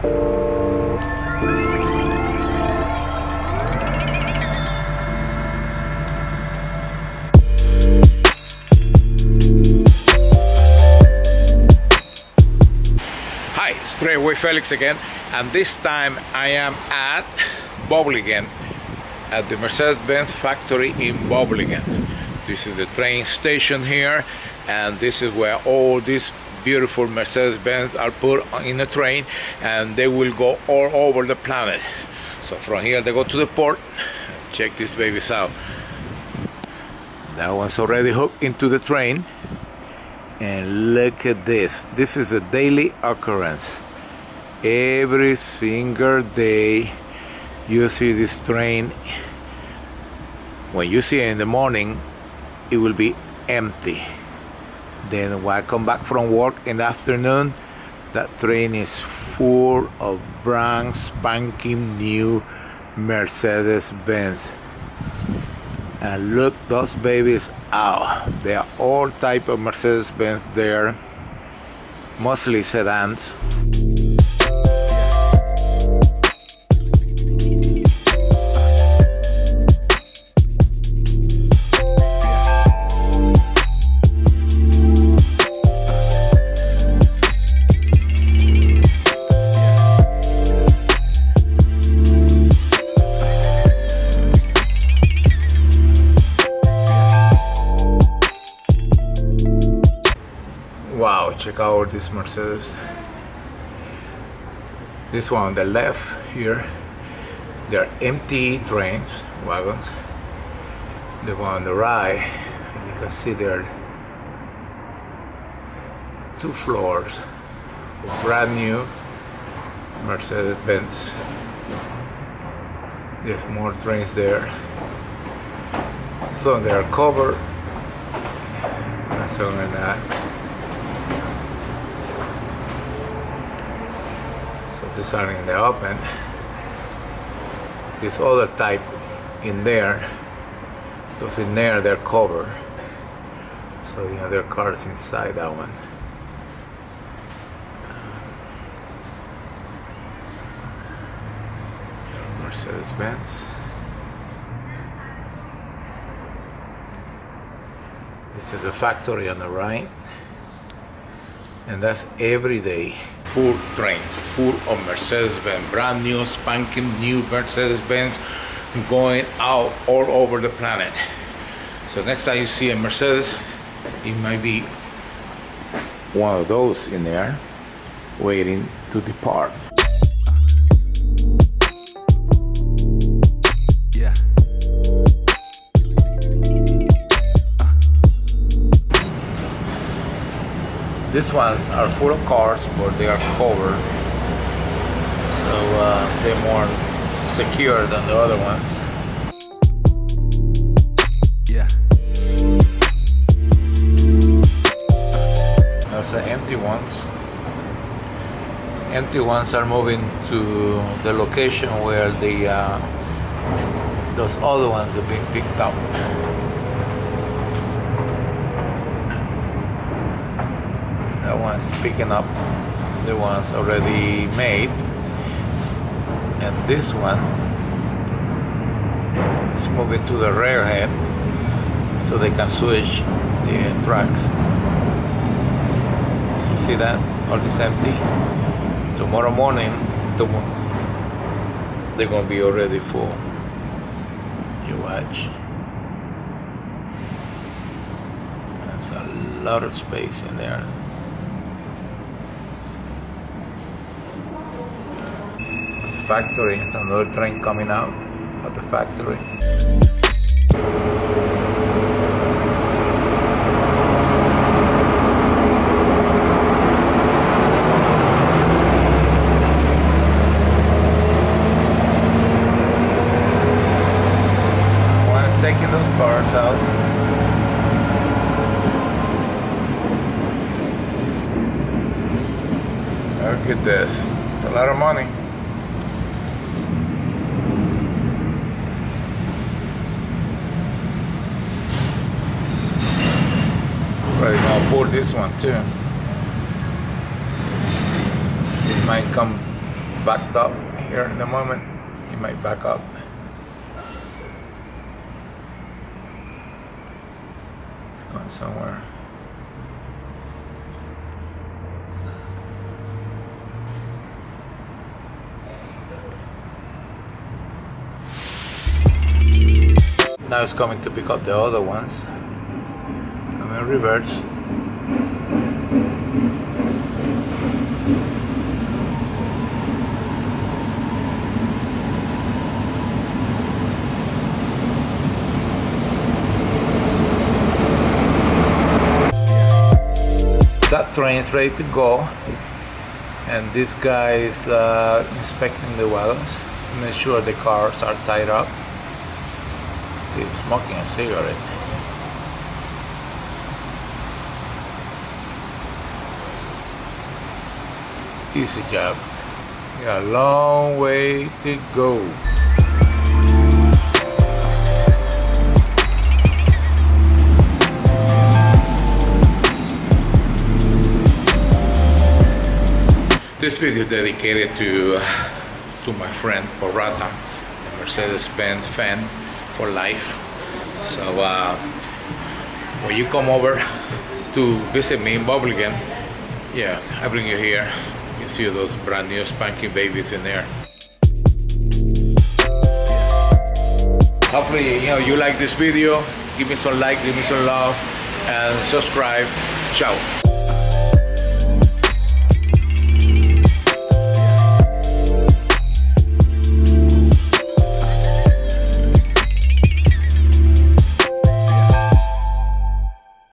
Hi, Strayawayfelix again, and this time I am at Boblingen, at the Mercedes Benz factory in Boblingen. This is the train station here, and this is where all these beautiful Mercedes Benz are put in a train, and they will go all over the planet. So from here they go to the port. Check these babies out. That one's already hooked into the train. And look at this. This is a daily occurrence. Every single day you see this train. When you see it in the morning, it will be empty. Then when I come back from work in the afternoon, that train is full of brand spanking new Mercedes Benz. And look those babies out. They are all type of Mercedes Benz there, mostly sedans. Wow, check out this Mercedes. This one on the left here, they're empty trains, wagons. The one on the right, you can see there are 2 floors of brand new Mercedes Benz. There's more trains there. So they are covered and so on that. So these are in the open. This other type in there, those in there, they're covered. So you know there are cars inside that one. Mercedes Benz. This is the factory on the right, and that's every day. Full trains, full of Mercedes Benz, brand new, spanking new Mercedes Benz going out all over the planet. So next time you see a Mercedes, it might be one of those in there waiting to depart. These ones are full of cars, but they are covered, so they're more secure than the other ones. Yeah. Those are empty ones. Empty ones are moving to the location where those other ones are being picked up. That one's picking up the ones already made, and this one is moving to the railhead so they can switch the tracks. You see that? All this empty. Tomorrow morning, they're gonna be already full. You watch. There's a lot of space in there. Factory, it's another train coming out of the factory. One's taking those cars out. Look at this, it's a lot of money. Probably gonna pull this one too. See, it might come backed up here in a moment. He might back up. It's going somewhere. Now it's coming to pick up the other ones. I'm in reverse. That train is ready to go, and this guy is inspecting the wagons to make sure the cars are tied up. He's smoking a cigarette. Easy job. We got a long way to go. This video is dedicated to my friend Porrata, a Mercedes Benz fan for life. So when you come over to visit me in Boblingen, yeah, I bring you here. You see those brand new spanking babies in there. Hopefully, you like this video. Give me some like, give me some love, and subscribe. Ciao.